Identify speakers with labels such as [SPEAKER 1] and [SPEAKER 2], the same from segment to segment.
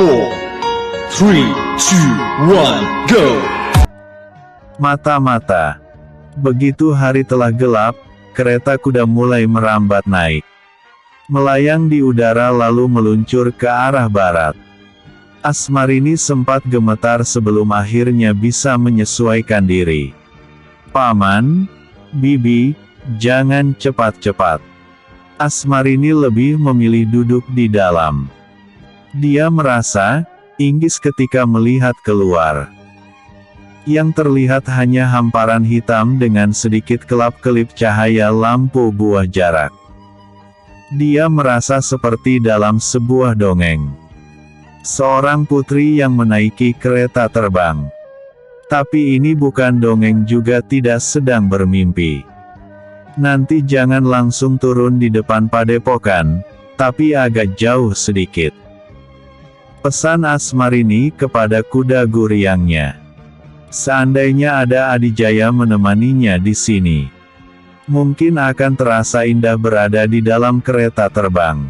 [SPEAKER 1] 4, 3, 2, 1, go!
[SPEAKER 2] Mata-mata. Begitu hari telah gelap, kereta kuda mulai merambat naik. Melayang di udara lalu meluncur ke arah barat. Asmarini sempat gemetar sebelum akhirnya bisa menyesuaikan diri. "Paman, Bibi, jangan cepat-cepat." Asmarini lebih memilih duduk di dalam. Dia merasa inggis ketika melihat keluar. Yang terlihat hanya hamparan hitam dengan sedikit kelap-kelip cahaya lampu buah jarak. Dia merasa seperti dalam sebuah dongeng. Seorang putri yang menaiki kereta terbang. Tapi ini bukan dongeng, juga tidak sedang bermimpi. Nanti jangan langsung turun di depan padepokan, tapi agak jauh sedikit. Pesan Asmarini kepada kuda guriangnya. Seandainya ada Adijaya menemaninya di sini, mungkin akan terasa indah berada di dalam kereta terbang.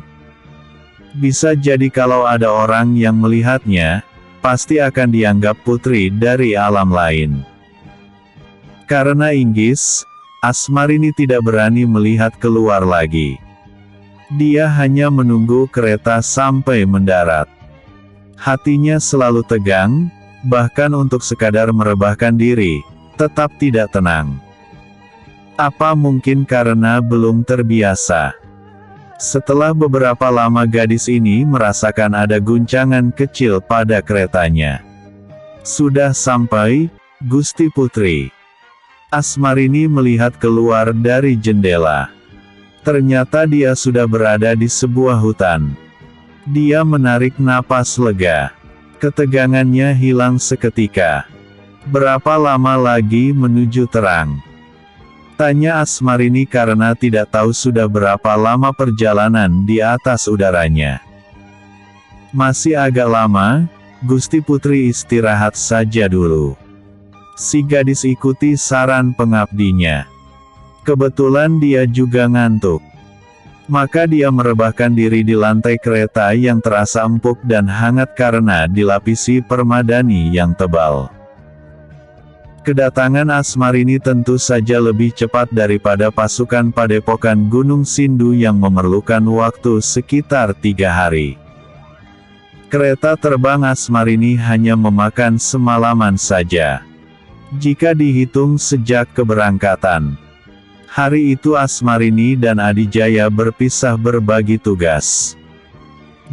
[SPEAKER 2] Bisa jadi kalau ada orang yang melihatnya, pasti akan dianggap putri dari alam lain. Karena inggis, Asmarini tidak berani melihat keluar lagi. Dia hanya menunggu kereta sampai mendarat. Hatinya selalu tegang, bahkan untuk sekadar merebahkan diri, tetap tidak tenang. Apa mungkin karena belum terbiasa? Setelah beberapa lama gadis ini merasakan ada guncangan kecil pada keretanya. "Sudah sampai, Gusti Putri." Asmarini melihat keluar dari jendela. Ternyata dia sudah berada di sebuah hutan. Dia menarik napas lega. Ketegangannya hilang seketika. "Berapa lama lagi menuju terang?" tanya Asmarini karena tidak tahu sudah berapa lama perjalanan di atas udaranya. "Masih agak lama, Gusti Putri, istirahat saja dulu." Si gadis ikuti saran pengabdinya. Kebetulan dia juga ngantuk. Maka dia merebahkan diri di lantai kereta yang terasa empuk dan hangat karena dilapisi permadani yang tebal. Kedatangan Asmarini tentu saja lebih cepat daripada pasukan padepokan Gunung Sindu yang memerlukan waktu sekitar 3 hari. Kereta terbang Asmarini hanya memakan semalaman saja. Jika dihitung sejak keberangkatan. Hari itu Asmarini dan Adijaya berpisah berbagi tugas.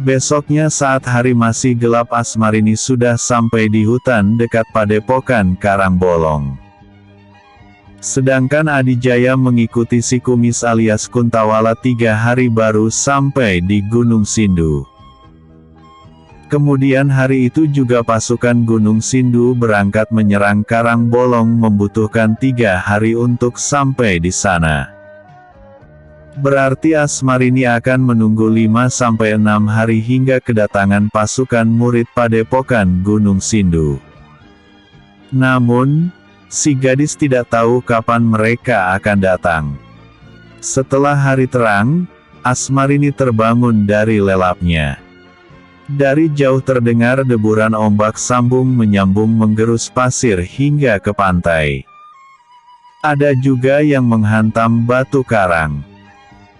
[SPEAKER 2] Besoknya saat hari masih gelap Asmarini sudah sampai di hutan dekat padepokan Karangbolong. Sedangkan Adijaya mengikuti si kumis alias Kuntawala 3 hari baru sampai di Gunung Sindu. Kemudian hari itu juga pasukan Gunung Sindu berangkat menyerang Karangbolong, membutuhkan 3 hari untuk sampai di sana. Berarti Asmarini akan menunggu 5-6 hari hingga kedatangan pasukan murid padepokan Gunung Sindu. Namun, si gadis tidak tahu kapan mereka akan datang. Setelah hari terang, Asmarini terbangun dari lelapnya. Dari jauh terdengar deburan ombak sambung menyambung menggerus pasir hingga ke pantai. Ada juga yang menghantam batu karang.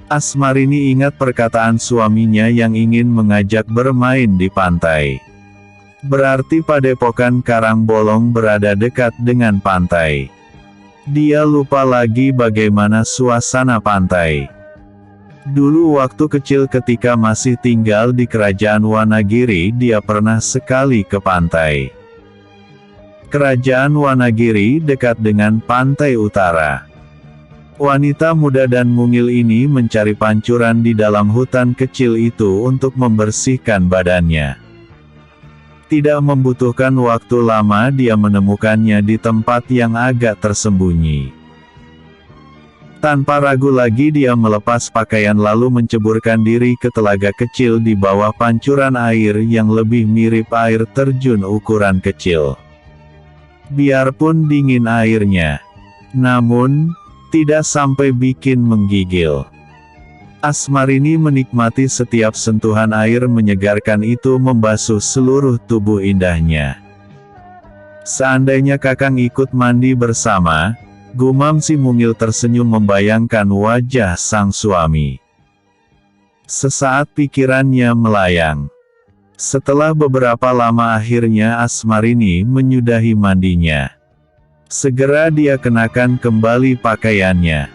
[SPEAKER 2] Asmarini ingat perkataan suaminya yang ingin mengajak bermain di pantai. Berarti padepokan Karangbolong berada dekat dengan pantai. Dia lupa lagi bagaimana suasana pantai. Dulu waktu kecil ketika masih tinggal di kerajaan Wanagiri, dia pernah sekali ke pantai. Kerajaan Wanagiri dekat dengan pantai utara. Wanita muda dan mungil ini mencari pancuran di dalam hutan kecil itu untuk membersihkan badannya. Tidak membutuhkan waktu lama dia menemukannya di tempat yang agak tersembunyi. Tanpa ragu lagi dia melepas pakaian lalu menceburkan diri ke telaga kecil di bawah pancuran air yang lebih mirip air terjun ukuran kecil. Biarpun dingin airnya, namun tidak sampai bikin menggigil. Asmarini menikmati setiap sentuhan air menyegarkan itu membasuh seluruh tubuh indahnya. Seandainya Kakang ikut mandi bersama, gumam si mungil tersenyum membayangkan wajah sang suami. Sesaat pikirannya melayang. Setelah beberapa lama akhirnya Asmarini menyudahi mandinya. Segera dia kenakan kembali pakaiannya.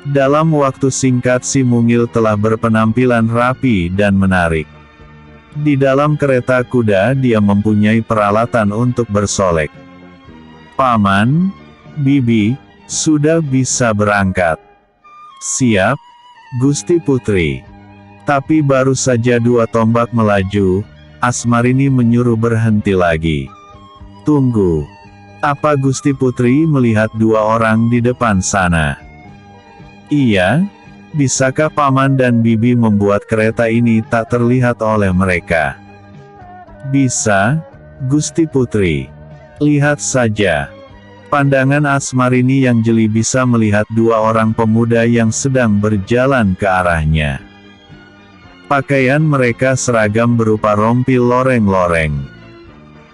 [SPEAKER 2] Dalam waktu singkat si mungil telah berpenampilan rapi dan menarik. Di dalam kereta kuda dia mempunyai peralatan untuk bersolek. "Paman, Bibi, sudah bisa berangkat." "Siap, Gusti Putri." Tapi baru saja 2 tombak melaju, Asmarini menyuruh berhenti lagi. "Tunggu. Apa Gusti Putri melihat 2 orang di depan sana?" "Iya, bisakah Paman dan Bibi membuat kereta ini tak terlihat oleh mereka?" "Bisa, Gusti Putri. Lihat saja." Pandangan Asmarini yang jeli bisa melihat 2 orang pemuda yang sedang berjalan ke arahnya. Pakaian mereka seragam berupa rompi loreng-loreng.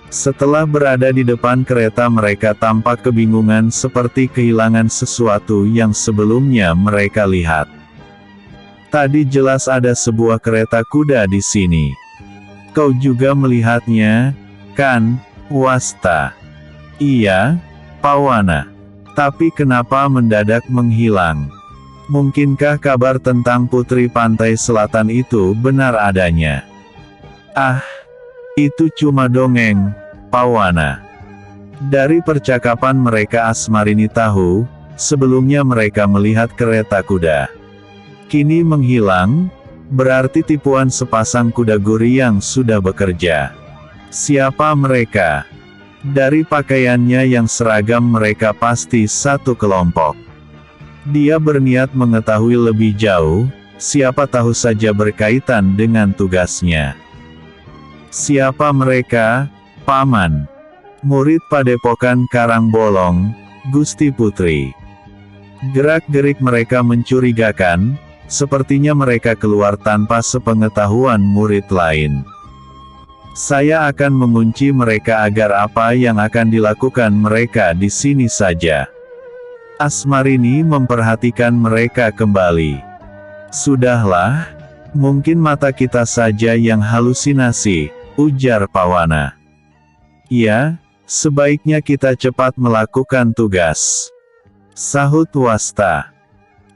[SPEAKER 2] Setelah berada di depan kereta mereka tampak kebingungan seperti kehilangan sesuatu yang sebelumnya mereka lihat. "Tadi jelas ada sebuah kereta kuda di sini. Kau juga melihatnya, kan, Wasta?" "Iya, Pawana. Tapi kenapa mendadak menghilang? Mungkinkah kabar tentang Putri Pantai Selatan itu benar adanya?" "Ah, itu cuma dongeng, Pawana." Dari percakapan mereka Asmarini tahu, sebelumnya mereka melihat kereta kuda. Kini menghilang, berarti tipuan sepasang kuda guri yang sudah bekerja. Siapa mereka? Dari pakaiannya yang seragam mereka pasti satu kelompok. Dia berniat mengetahui lebih jauh, siapa tahu saja berkaitan dengan tugasnya. "Siapa mereka, Paman?" "Murid Padepokan Karangbolong, Gusti Putri." Gerak-gerik mereka mencurigakan, sepertinya mereka keluar tanpa sepengetahuan murid lain. "Saya akan mengunci mereka agar apa yang akan dilakukan mereka di sini saja." Asmarini memperhatikan mereka kembali. "Sudahlah, mungkin mata kita saja yang halusinasi," ujar Pawana. "Ya, sebaiknya kita cepat melakukan tugas," sahut Wasta.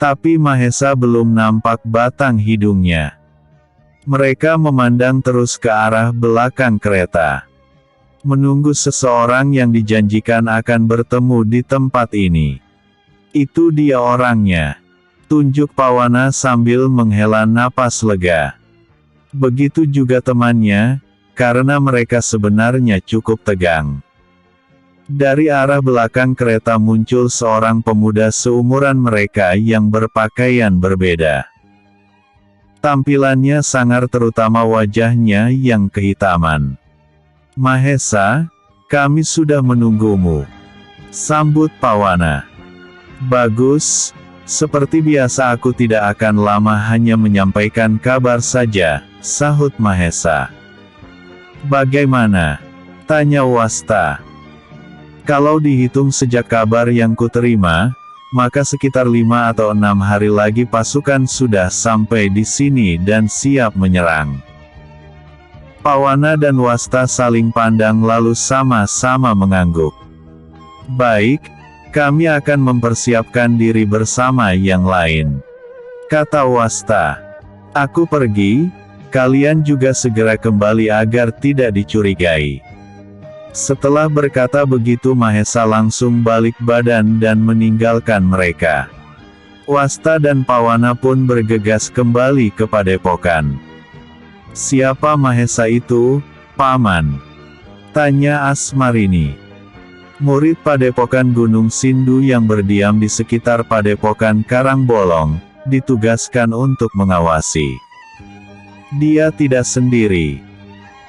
[SPEAKER 2] Tapi Mahesa belum nampak batang hidungnya. Mereka memandang terus ke arah belakang kereta. Menunggu seseorang yang dijanjikan akan bertemu di tempat ini. "Itu dia orangnya," tunjuk Pawana sambil menghela napas lega. Begitu juga temannya, karena mereka sebenarnya cukup tegang. Dari arah belakang kereta muncul seorang pemuda seumuran mereka yang berpakaian berbeda. Tampilannya sangar terutama wajahnya yang kehitaman. "Mahesa, kami sudah menunggumu," sambut Pawana. "Bagus, seperti biasa aku tidak akan lama hanya menyampaikan kabar saja," sahut Mahesa. "Bagaimana?" tanya Wasta. "Kalau dihitung sejak kabar yang kuterima, maka sekitar 5 atau 6 hari lagi pasukan sudah sampai di sini dan siap menyerang." Pawana dan Wasta saling pandang lalu sama-sama mengangguk. "Baik, kami akan mempersiapkan diri bersama yang lain," kata Wasta. "Aku pergi, kalian juga segera kembali agar tidak dicurigai." Setelah berkata begitu Mahesa langsung balik badan dan meninggalkan mereka. Wasta dan Pawana pun bergegas kembali ke padepokan. "Siapa Mahesa itu, Paman?" tanya Asmarini. "Murid Padepokan Gunung Sindu yang berdiam di sekitar Padepokan Karangbolong, ditugaskan untuk mengawasi." "Dia tidak sendiri.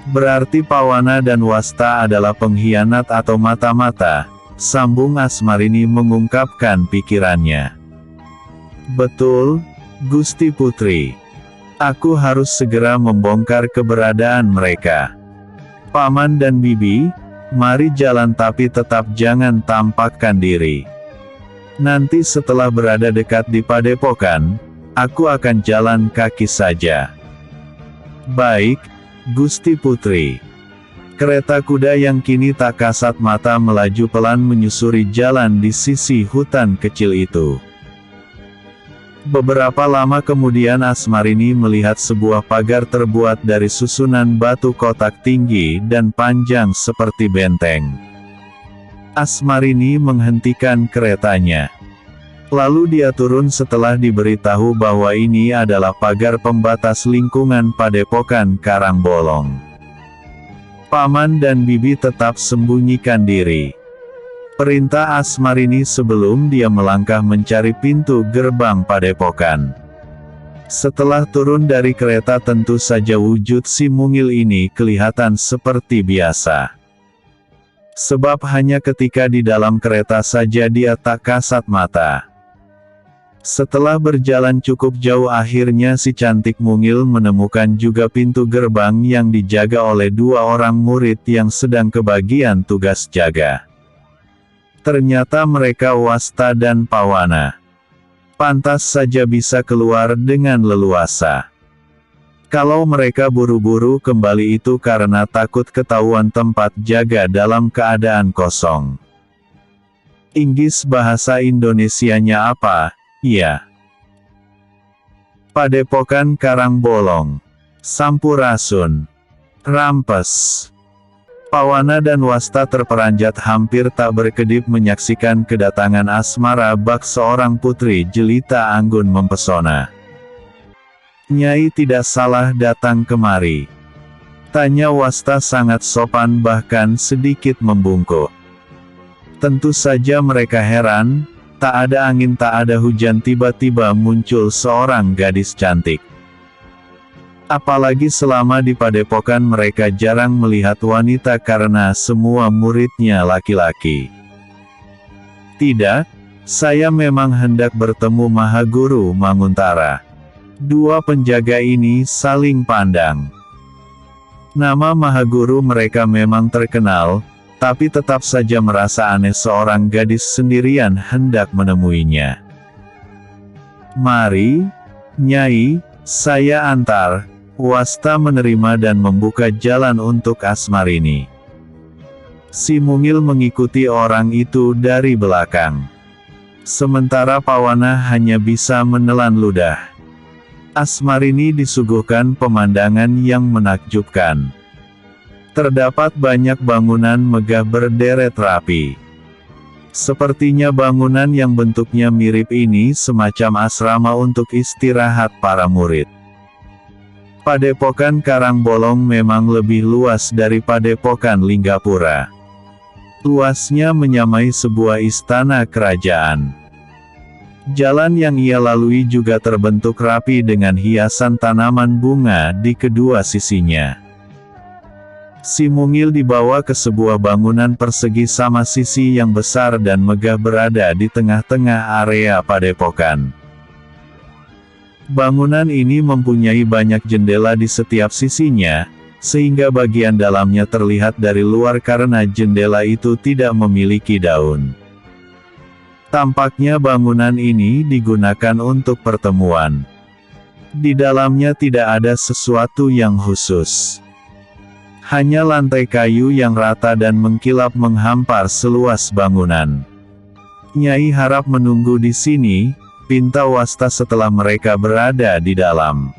[SPEAKER 2] Berarti Pawana dan Wasta adalah pengkhianat atau mata-mata," sambung Asmarini mengungkapkan pikirannya. "Betul, Gusti Putri. Aku harus segera membongkar keberadaan mereka. Paman dan Bibi, mari jalan tapi tetap jangan tampakkan diri. Nanti setelah berada dekat di padepokan, aku akan jalan kaki saja. Baik, Gusti Putri. Kereta kuda yang kini tak kasat mata melaju pelan menyusuri jalan di sisi hutan kecil itu. Beberapa lama kemudian Asmarini melihat sebuah pagar terbuat dari susunan batu kotak tinggi dan panjang seperti benteng. Asmarini menghentikan keretanya. Lalu dia turun setelah diberitahu bahwa ini adalah pagar pembatas lingkungan padepokan Karangbolong. Paman dan Bibi tetap sembunyikan diri. Perintah Asmarini sebelum dia melangkah mencari pintu gerbang padepokan. Setelah turun dari kereta tentu saja wujud si mungil ini kelihatan seperti biasa. Sebab hanya ketika di dalam kereta saja dia tak kasat mata. Setelah berjalan cukup jauh akhirnya si cantik mungil menemukan juga pintu gerbang yang dijaga oleh 2 orang murid yang sedang kebagian tugas jaga. Ternyata mereka Wasta dan Pawana. Pantas saja bisa keluar dengan leluasa. Kalau mereka buru-buru kembali itu karena takut ketahuan tempat jaga dalam keadaan kosong. Inggris bahasa Indonesianya apa? Ya. Padepokan Karangbolong. Sampurasun. Rampes. Pawana dan Wasta terperanjat hampir tak berkedip menyaksikan kedatangan asmara bak seorang putri jelita anggun mempesona. Nyai tidak salah datang kemari. Tanya Wasta sangat sopan bahkan sedikit membungkuk. Tentu saja mereka heran, tak ada angin tak ada hujan tiba-tiba muncul seorang gadis cantik. Apalagi selama di padepokan mereka jarang melihat wanita karena semua muridnya laki-laki. Tidak, saya memang hendak bertemu Mahaguru Manguntara. 2 penjaga ini saling pandang. Nama Mahaguru mereka memang terkenal, tapi tetap saja merasa aneh seorang gadis sendirian hendak menemuinya. Mari, Nyai, saya antar. Wasta menerima dan membuka jalan untuk Asmarini. Si mungil mengikuti orang itu dari belakang. Sementara Pawana hanya bisa menelan ludah. Asmarini disuguhkan pemandangan yang menakjubkan. Terdapat banyak bangunan megah berderet rapi. Sepertinya bangunan yang bentuknya mirip ini semacam asrama untuk istirahat para murid. Padepokan Karangbolong memang lebih luas dari Padepokan Linggapura. Luasnya menyamai sebuah istana kerajaan. Jalan yang ia lalui juga terbentuk rapi dengan hiasan tanaman bunga di kedua sisinya. Si mungil dibawa ke sebuah bangunan persegi sama sisi yang besar dan megah berada di tengah-tengah area padepokan. Bangunan ini mempunyai banyak jendela di setiap sisinya, sehingga bagian dalamnya terlihat dari luar karena jendela itu tidak memiliki daun. Tampaknya bangunan ini digunakan untuk pertemuan. Di dalamnya tidak ada sesuatu yang khusus. Hanya lantai kayu yang rata dan mengkilap menghampar seluas bangunan. Nyai harap menunggu di sini, pinta Wasta setelah mereka berada di dalam.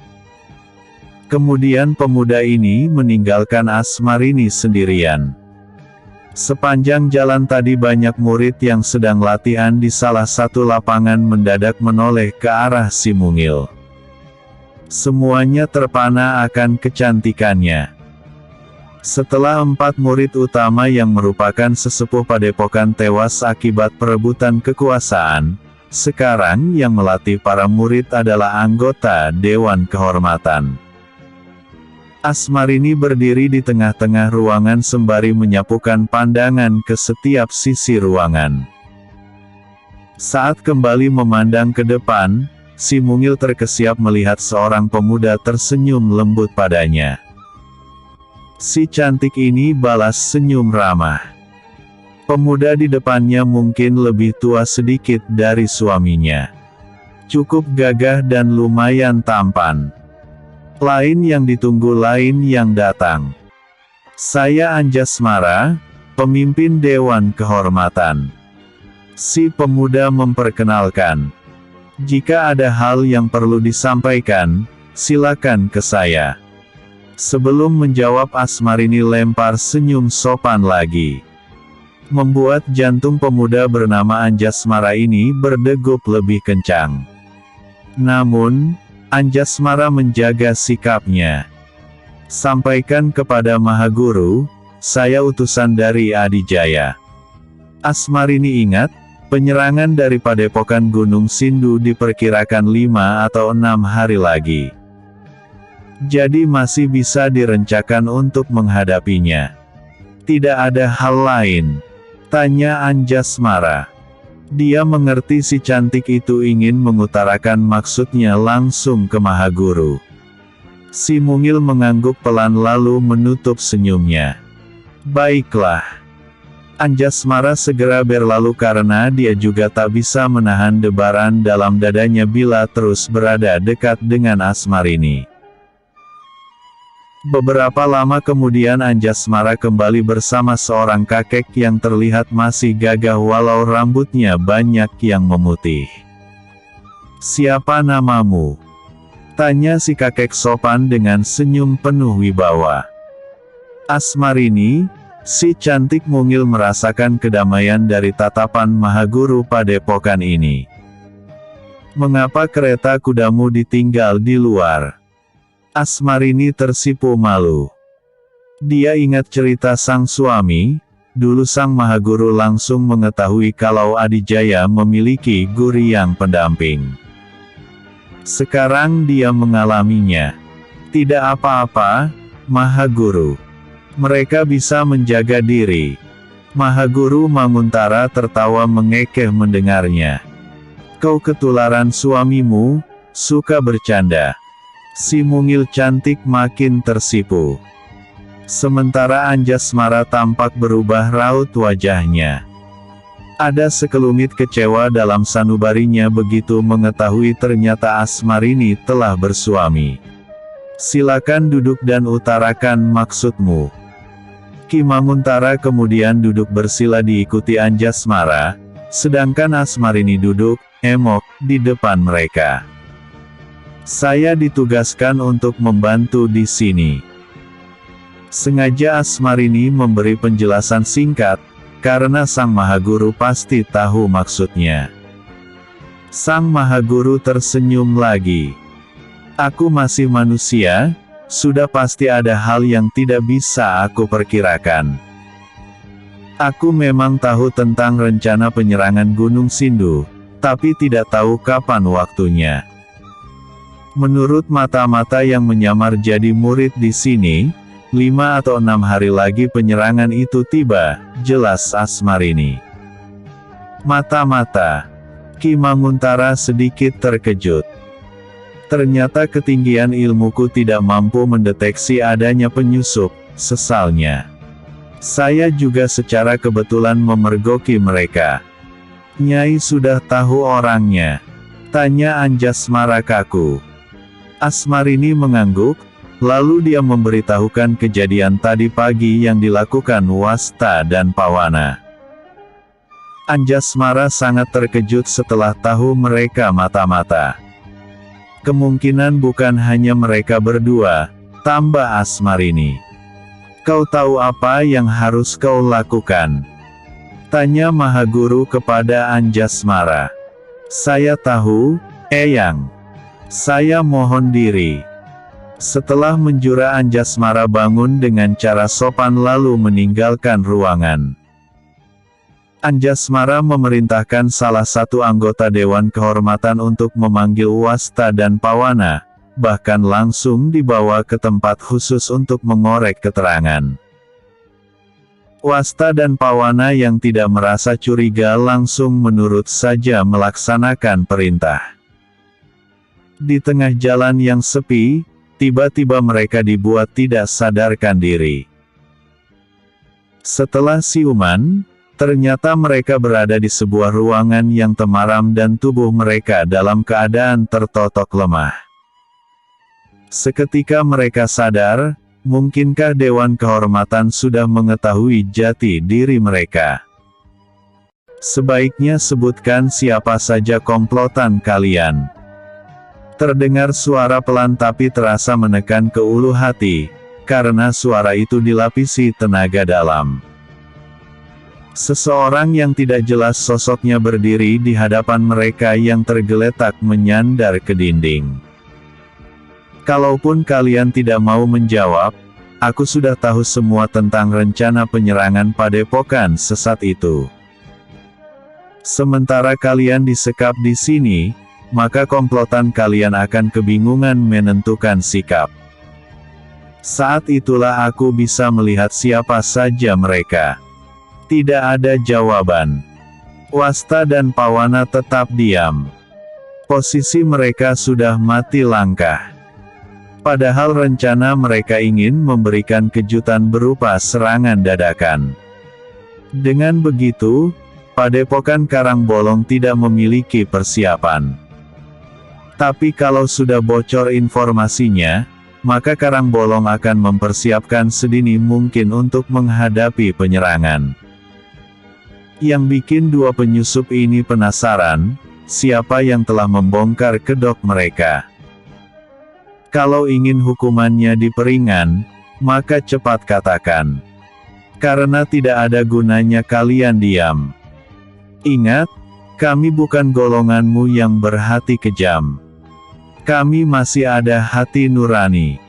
[SPEAKER 2] Kemudian pemuda ini meninggalkan Asmarini sendirian. Sepanjang jalan tadi banyak murid yang sedang latihan di salah satu lapangan mendadak menoleh ke arah si mungil. Semuanya terpana akan kecantikannya. Setelah 4 murid utama yang merupakan sesepuh padepokan tewas akibat perebutan kekuasaan, sekarang yang melatih para murid adalah anggota Dewan Kehormatan. Asmarini berdiri di tengah-tengah ruangan sembari menyapukan pandangan ke setiap sisi ruangan. Saat kembali memandang ke depan, si mungil terkesiap melihat seorang pemuda tersenyum lembut padanya. Si cantik ini balas senyum ramah. Pemuda di depannya mungkin lebih tua sedikit dari suaminya. Cukup gagah dan lumayan tampan. Lain yang ditunggu lain yang datang. Saya Anjasmara, pemimpin Dewan Kehormatan. Si pemuda memperkenalkan. Jika ada hal yang perlu disampaikan, silakan ke saya. Sebelum menjawab Asmarini lempar senyum sopan lagi. Membuat jantung pemuda bernama Anjasmara ini berdegup lebih kencang. Namun, Anjasmara menjaga sikapnya. Sampaikan kepada Mahaguru, saya utusan dari Adijaya. Asmarini ingat, penyerangan dari Padepokan Gunung Sindu diperkirakan 5 atau 6 hari lagi. Jadi masih bisa direncanakan untuk menghadapinya. Tidak ada hal lain? Tanya Anjasmara. Dia mengerti si cantik itu ingin mengutarakan maksudnya langsung ke Mahaguru. Si mungil mengangguk pelan lalu menutup senyumnya. Baiklah. Anjasmara segera berlalu karena dia juga tak bisa menahan debaran dalam dadanya bila terus berada dekat dengan Asmarini. Beberapa lama kemudian Anjasmara kembali bersama seorang kakek yang terlihat masih gagah walau rambutnya banyak yang memutih. Siapa namamu? Tanya si kakek sopan dengan senyum penuh wibawa. Asmarini, si cantik mungil merasakan kedamaian dari tatapan Mahaguru Padepokan ini. Mengapa kereta kudamu ditinggal di luar? Asmarini tersipu malu. Dia ingat cerita sang suami, dulu sang Mahaguru langsung mengetahui kalau Adijaya memiliki guriang pendamping. Sekarang dia mengalaminya. Tidak apa-apa, Mahaguru. Mereka bisa menjaga diri. Mahaguru Manguntara tertawa mengekeh mendengarnya. Kau ketularan suamimu, suka bercanda. Si mungil cantik makin tersipu. Sementara Anjasmara tampak berubah raut wajahnya. Ada sekelumit kecewa dalam sanubarinya begitu mengetahui ternyata Asmarini telah bersuami. Silakan duduk dan utarakan maksudmu. Ki Manguntara kemudian duduk bersila diikuti Anjasmara, sedangkan Asmarini duduk, emok, di depan mereka. Saya ditugaskan untuk membantu di sini. Sengaja Asmarini memberi penjelasan singkat, karena Sang Mahaguru pasti tahu maksudnya. Sang Mahaguru tersenyum lagi. Aku masih manusia, sudah pasti ada hal yang tidak bisa aku perkirakan. Aku memang tahu tentang rencana penyerangan Gunung Sindu, tapi tidak tahu kapan waktunya. Menurut mata-mata yang menyamar jadi murid di sini, 5 atau 6 hari lagi penyerangan itu tiba, jelas Asmarini. Mata-mata. Ki Manguntara sedikit terkejut. Ternyata ketinggian ilmuku tidak mampu mendeteksi adanya penyusup, sesalnya. Saya juga secara kebetulan memergoki mereka. Nyai sudah tahu orangnya? Tanya Anjasmara kaku. Asmarini mengangguk, lalu dia memberitahukan kejadian tadi pagi yang dilakukan Wasta dan Pawana. Anjasmara sangat terkejut setelah tahu mereka mata-mata. Kemungkinan bukan hanya mereka berdua, tambah Asmarini. Kau tahu apa yang harus kau lakukan? Tanya Mahaguru kepada Anjasmara. Saya tahu, Eyang. Saya mohon diri. Setelah menjura Anjasmara bangun dengan cara sopan lalu meninggalkan ruangan. Anjasmara memerintahkan salah satu anggota Dewan Kehormatan untuk memanggil Wasta dan Pawana, bahkan langsung dibawa ke tempat khusus untuk mengorek keterangan. Wasta dan Pawana yang tidak merasa curiga langsung menurut saja melaksanakan perintah. Di tengah jalan yang sepi, tiba-tiba mereka dibuat tidak sadarkan diri. Setelah siuman, ternyata mereka berada di sebuah ruangan yang temaram dan tubuh mereka dalam keadaan tertotok lemah. Seketika mereka sadar, mungkinkah Dewan Kehormatan sudah mengetahui jati diri mereka? Sebaiknya sebutkan siapa saja komplotan kalian. Terdengar suara pelan tapi terasa menekan ke ulu hati, karena suara itu dilapisi tenaga dalam. Seseorang yang tidak jelas sosoknya berdiri di hadapan mereka yang tergeletak menyandar ke dinding. Kalaupun kalian tidak mau menjawab, aku sudah tahu semua tentang rencana penyerangan padepokan sesat itu. Sementara kalian disekap di sini, maka komplotan kalian akan kebingungan menentukan sikap. Saat itulah aku bisa melihat siapa saja mereka. Tidak ada jawaban. Wasta dan Pawana tetap diam. Posisi mereka sudah mati langkah. Padahal rencana mereka ingin memberikan kejutan berupa serangan dadakan. Dengan begitu, Padepokan Karangbolong tidak memiliki persiapan. Tapi kalau sudah bocor informasinya, maka Karangbolong akan mempersiapkan sedini mungkin untuk menghadapi penyerangan. Yang bikin dua penyusup ini penasaran, siapa yang telah membongkar kedok mereka. Kalau ingin hukumannya diperingan, maka cepat katakan. Karena tidak ada gunanya kalian diam. Ingat, kami bukan golonganmu yang berhati kejam. Kami masih ada hati nurani.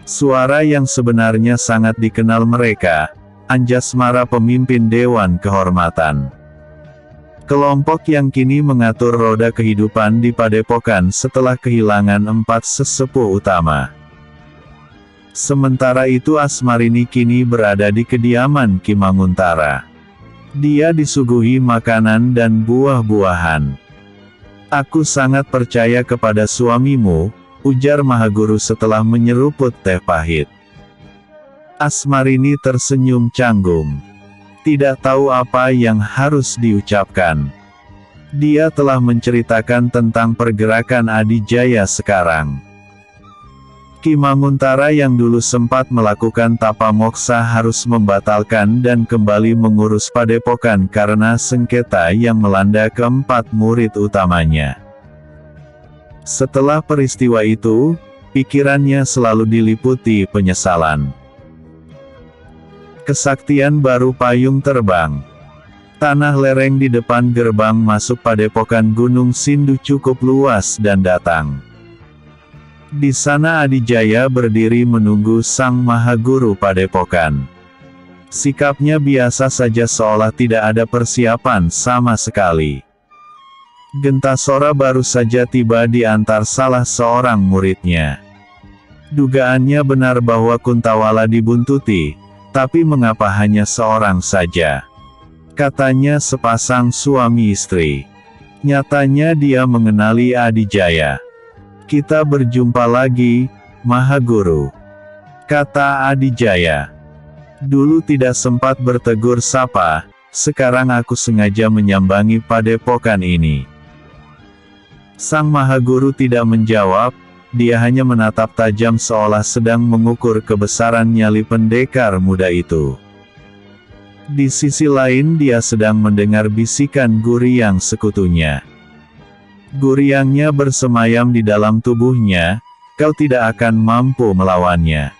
[SPEAKER 2] Suara yang sebenarnya sangat dikenal mereka, Anjasmara pemimpin Dewan Kehormatan. Kelompok yang kini mengatur roda kehidupan di Padepokan setelah kehilangan 4 sesepuh utama. Sementara itu Asmarini kini berada di kediaman Ki Manguntara. Dia disuguhi makanan dan buah-buahan. Aku sangat percaya kepada suamimu, ujar Mahaguru setelah menyeruput teh pahit. Asmarini tersenyum canggung. Tidak tahu apa yang harus diucapkan. Dia telah menceritakan tentang pergerakan Adijaya sekarang. Ki Manguntara yang dulu sempat melakukan tapa moksa harus membatalkan dan kembali mengurus padepokan karena sengketa yang melanda keempat murid utamanya. Setelah peristiwa itu, pikirannya selalu diliputi penyesalan. Kesaktian baru payung terbang. Tanah lereng di depan gerbang masuk Padepokan Gunung Sindu cukup luas dan datang. Di sana Adijaya berdiri menunggu Sang Mahaguru Padepokan. Sikapnya biasa saja seolah tidak ada persiapan sama sekali. Gentasora baru saja tiba di antar salah seorang muridnya. Dugaannya benar bahwa Kuntawala dibuntuti, tapi mengapa hanya seorang saja? Katanya sepasang suami istri. Nyatanya dia mengenali Adijaya. Kita berjumpa lagi, Mahaguru, kata Adijaya. Dulu tidak sempat bertegur sapa, sekarang aku sengaja menyambangi padepokan ini. Sang Mahaguru tidak menjawab, dia hanya menatap tajam seolah sedang mengukur kebesaran nyali pendekar muda itu. Di sisi lain dia sedang mendengar bisikan Guryang sekutunya. Guryangnya bersemayam di dalam tubuhnya, kau tidak akan mampu melawannya.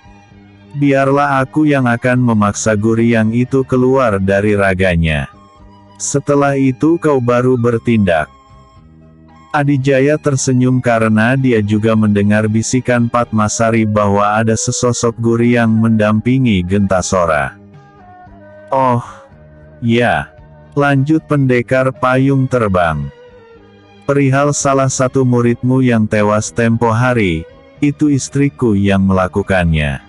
[SPEAKER 2] Biarlah aku yang akan memaksa Guryang itu keluar dari raganya. Setelah itu kau baru bertindak. Adijaya tersenyum karena dia juga mendengar bisikan Padmasari bahwa ada sesosok Guryang mendampingi Gentasora. Oh, ya, lanjut pendekar payung terbang. Perihal salah satu muridmu yang tewas tempo hari, itu istriku yang melakukannya.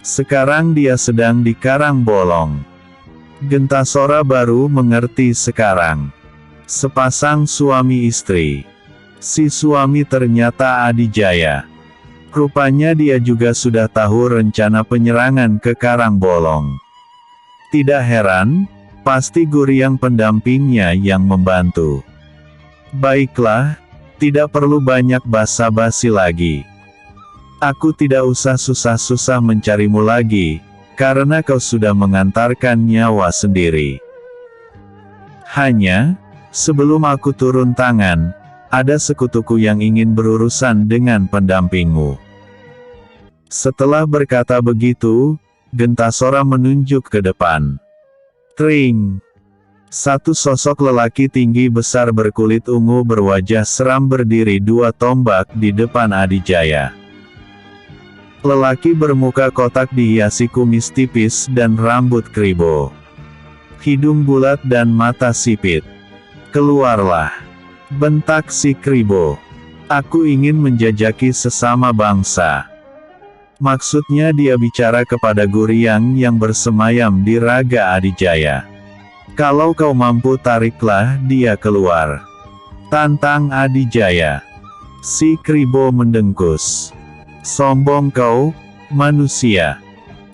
[SPEAKER 2] Sekarang dia sedang di Karangbolong. Gentasora baru mengerti sekarang. Sepasang suami istri. Si suami ternyata Adijaya. Rupanya dia juga sudah tahu rencana penyerangan ke Karangbolong. Tidak heran, pasti Guryang pendampingnya yang membantu. Baiklah, tidak perlu banyak basa-basi lagi. Aku tidak usah susah-susah mencarimu lagi, karena kau sudah mengantarkan nyawa sendiri. Hanya, sebelum aku turun tangan, ada sekutuku yang ingin berurusan dengan pendampingmu. Setelah berkata begitu, Gentasora menunjuk ke depan. Tring! Satu sosok lelaki tinggi besar berkulit ungu berwajah seram berdiri dua tombak di depan Adijaya. Lelaki bermuka kotak dihiasi kumis tipis dan rambut kribo. Hidung bulat dan mata sipit. Keluarlah! Bentak si kribo. Aku ingin menjajaki sesama bangsa. Maksudnya dia bicara kepada Guryang yang bersemayam di raga Adijaya. Kalau kau mampu tariklah dia keluar. Tantang Adijaya. Si kribo mendengkus. Sombong kau, manusia.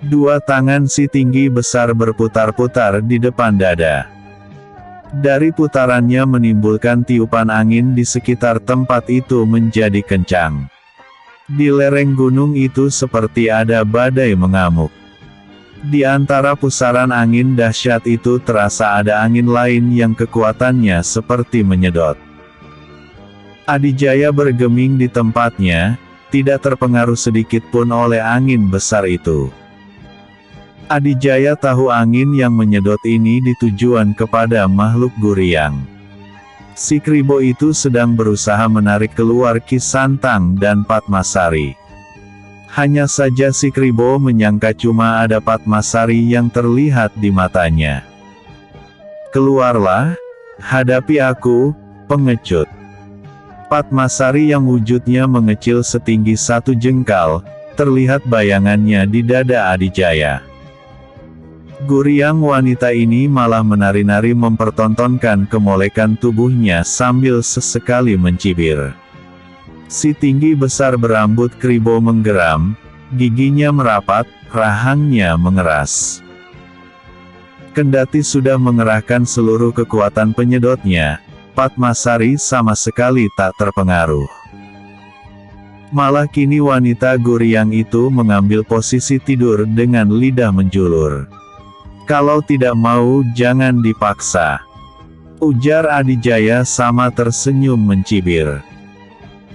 [SPEAKER 2] Dua tangan si tinggi besar berputar-putar di depan dada. Dari putarannya menimbulkan tiupan angin di sekitar tempat itu menjadi kencang. Di lereng gunung itu seperti ada badai mengamuk. Di antara pusaran angin dahsyat itu terasa ada angin lain yang kekuatannya seperti menyedot. Adijaya bergeming di tempatnya, tidak terpengaruh sedikit pun oleh angin besar itu. Adijaya tahu angin yang menyedot ini ditujuan kepada makhluk Guryang. Si kribo itu sedang berusaha menarik keluar Ki Santang dan Padmasari. Hanya saja si kribo menyangka cuma ada Padmasari yang terlihat di matanya. Keluarlah, hadapi aku, pengecut. Padmasari yang wujudnya mengecil setinggi 1 jengkal, terlihat bayangannya di dada Adijaya. Guryang wanita ini malah menari-nari mempertontonkan kemolekan tubuhnya sambil sesekali mencibir. Si tinggi besar berambut kribo menggeram, giginya merapat, rahangnya mengeras. Kendati sudah mengerahkan seluruh kekuatan penyedotnya, Padmasari sama sekali tak terpengaruh. Malah kini wanita Guryang itu mengambil posisi tidur dengan lidah menjulur. Kalau tidak mau jangan dipaksa, ujar Adijaya sama tersenyum mencibir.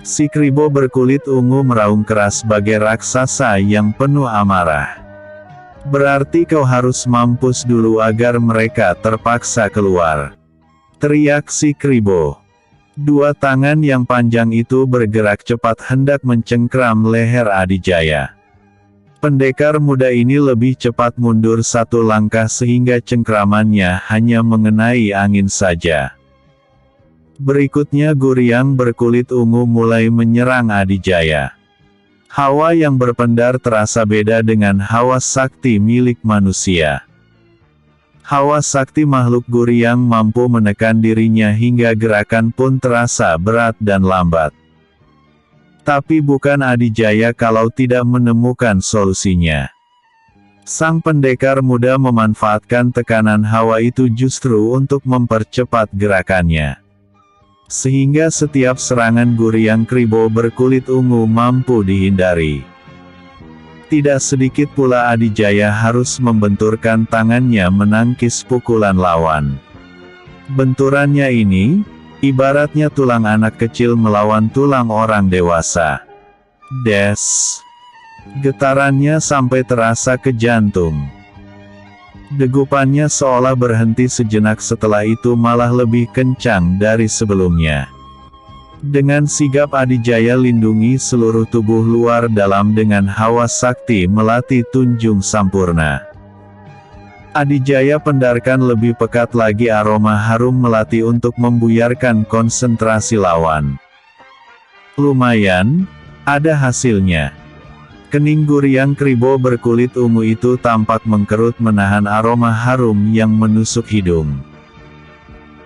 [SPEAKER 2] Si kribo berkulit ungu meraung keras bagai raksasa yang penuh amarah. Berarti kau harus mampus dulu agar mereka terpaksa keluar, teriak si kribo. Dua tangan yang panjang itu bergerak cepat hendak mencengkram leher Adijaya. Pendekar muda ini lebih cepat mundur 1 langkah sehingga cengkramannya hanya mengenai angin saja. Berikutnya Guryang berkulit ungu mulai menyerang Adijaya. Hawa yang berpendar terasa beda dengan hawa sakti milik manusia. Hawa sakti makhluk Guryang mampu menekan dirinya hingga gerakan pun terasa berat dan lambat. Tapi bukan Adijaya kalau tidak menemukan solusinya. Sang pendekar muda memanfaatkan tekanan hawa itu justru untuk mempercepat gerakannya. Sehingga setiap serangan Guryang kribo berkulit ungu mampu dihindari. Tidak sedikit pula Adijaya harus membenturkan tangannya menangkis pukulan lawan. Benturannya ini, ibaratnya tulang anak kecil melawan tulang orang dewasa. Des! Getarannya sampai terasa ke jantung. Degupannya seolah berhenti sejenak, setelah itu malah lebih kencang dari sebelumnya. Dengan sigap Adijaya lindungi seluruh tubuh luar dalam dengan hawa sakti melati tunjung sampurna. Adijaya pendarkan lebih pekat lagi aroma harum melati untuk membuyarkan konsentrasi lawan. Lumayan, ada hasilnya. Kening Guryang kribo berkulit ungu itu tampak mengkerut menahan aroma harum yang menusuk hidung.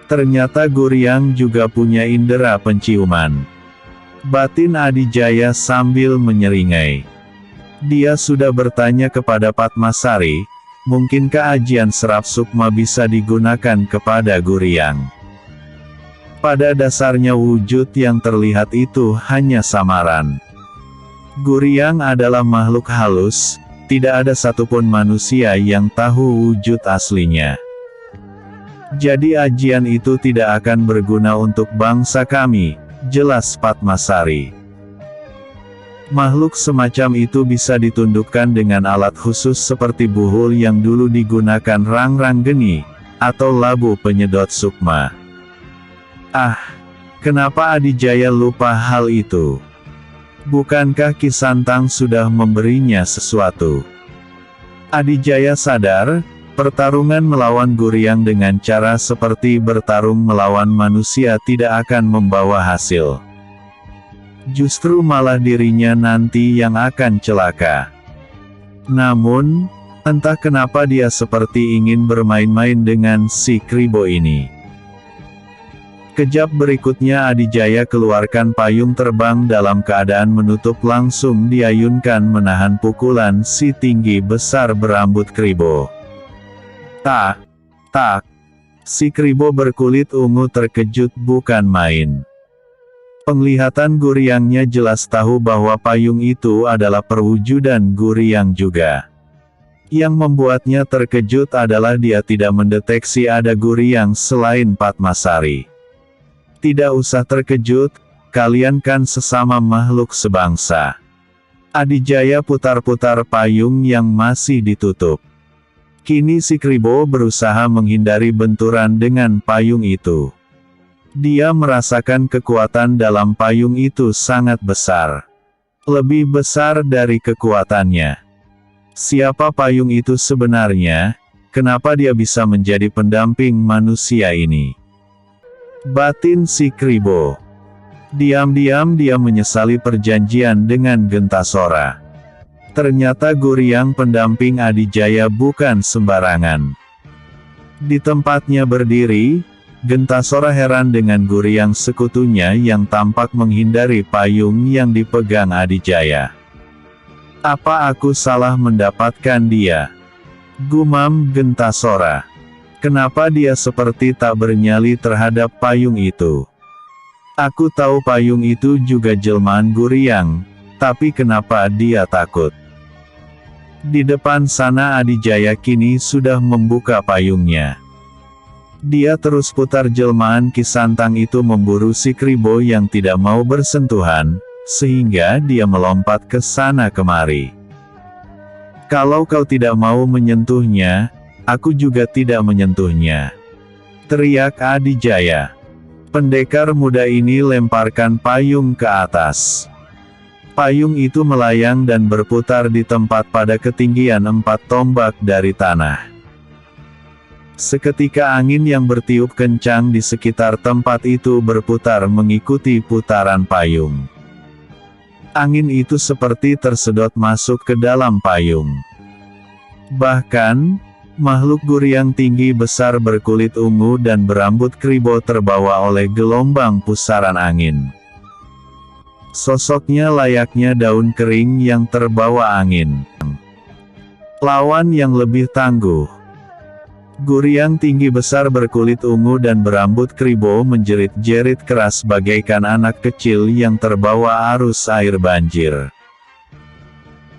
[SPEAKER 2] Ternyata Guryang juga punya indera penciuman. batin Adijaya sambil menyeringai. Dia sudah bertanya kepada Padmasari, mungkinkah ajian serap sukma bisa digunakan kepada Guryang? Pada dasarnya wujud yang terlihat itu hanya samaran. Guryang adalah makhluk halus, tidak ada satupun manusia yang tahu wujud aslinya. Jadi ajian itu tidak akan berguna untuk bangsa kami, jelas Padmasari. Makhluk semacam itu bisa ditundukkan dengan alat khusus seperti buhul yang dulu digunakan Rangranggeni, atau labu penyedot sukma. Ah, kenapa Adijaya lupa hal itu? Bukankah Ki Santang sudah memberinya sesuatu? Adijaya sadar, pertarungan melawan Guryang dengan cara seperti bertarung melawan manusia tidak akan membawa hasil. Justru malah dirinya nanti yang akan celaka. Namun, entah kenapa dia seperti ingin bermain-main dengan si Kribo ini. Kejap berikutnya Adijaya keluarkan payung terbang dalam keadaan menutup langsung diayunkan menahan pukulan si tinggi besar berambut Kribo. Tak, tak. Si Kribo berkulit ungu terkejut bukan main. Penglihatan Guryangnya jelas tahu bahwa payung itu adalah perwujudan Guryang juga. Yang membuatnya terkejut adalah dia tidak mendeteksi ada Guryang selain Padmasari. Tidak usah terkejut, kalian kan sesama makhluk sebangsa. Adijaya putar-putar payung yang masih ditutup. Kini si Kribo berusaha menghindari benturan dengan payung itu. Dia merasakan kekuatan dalam payung itu sangat besar. Lebih besar dari kekuatannya. Siapa payung itu sebenarnya? Kenapa dia bisa menjadi pendamping manusia ini? Batin si Kribo. Diam-diam dia menyesali perjanjian dengan Gentasora. Ternyata Guryang pendamping Adijaya bukan sembarangan. Di tempatnya berdiri, Gentasora heran dengan Guryang sekutunya yang tampak menghindari payung yang dipegang Adijaya. Apa aku salah mendapatkan dia? Gumam Gentasora. Kenapa dia seperti tak bernyali terhadap payung itu? Aku tahu payung itu juga jelmaan Guryang, tapi kenapa dia takut? Di depan sana Adijaya kini sudah membuka payungnya. Dia terus putar jelmaan Ki Santang itu memburu si Kribo yang tidak mau bersentuhan, sehingga dia melompat ke sana kemari. Kalau kau tidak mau menyentuhnya, aku juga tidak menyentuhnya. Teriak Adijaya. Pendekar muda ini lemparkan payung ke atas. Payung itu melayang dan berputar di tempat pada ketinggian 4 tombak dari tanah. Seketika angin yang bertiup kencang di sekitar tempat itu berputar mengikuti putaran payung. Angin itu seperti tersedot masuk ke dalam payung. Bahkan, makhluk Guryang tinggi besar berkulit ungu dan berambut Kribo terbawa oleh gelombang pusaran angin. Sosoknya layaknya daun kering yang terbawa angin. Lawan yang lebih tangguh. Guryang tinggi besar berkulit ungu dan berambut Kribo menjerit-jerit keras bagaikan anak kecil yang terbawa arus air banjir.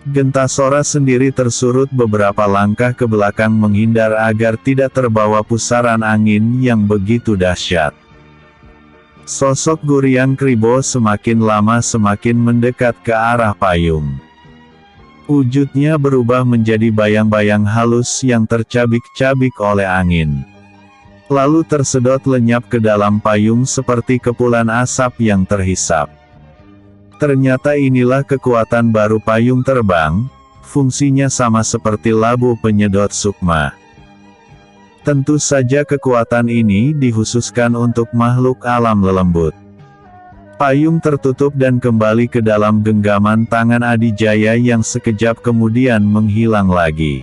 [SPEAKER 2] Gentasora sendiri tersurut beberapa langkah ke belakang menghindar agar tidak terbawa pusaran angin yang begitu dahsyat. Sosok Guryang Kribo semakin lama semakin mendekat ke arah payung. Wujudnya berubah menjadi bayang-bayang halus yang tercabik-cabik oleh angin. Lalu tersedot lenyap ke dalam payung seperti kepulan asap yang terhisap. Ternyata inilah kekuatan baru payung terbang, fungsinya sama seperti labu penyedot sukma. Tentu saja kekuatan ini dikhususkan untuk makhluk alam lelembut. Payung tertutup dan kembali ke dalam genggaman tangan Adijaya yang sekejap kemudian menghilang lagi.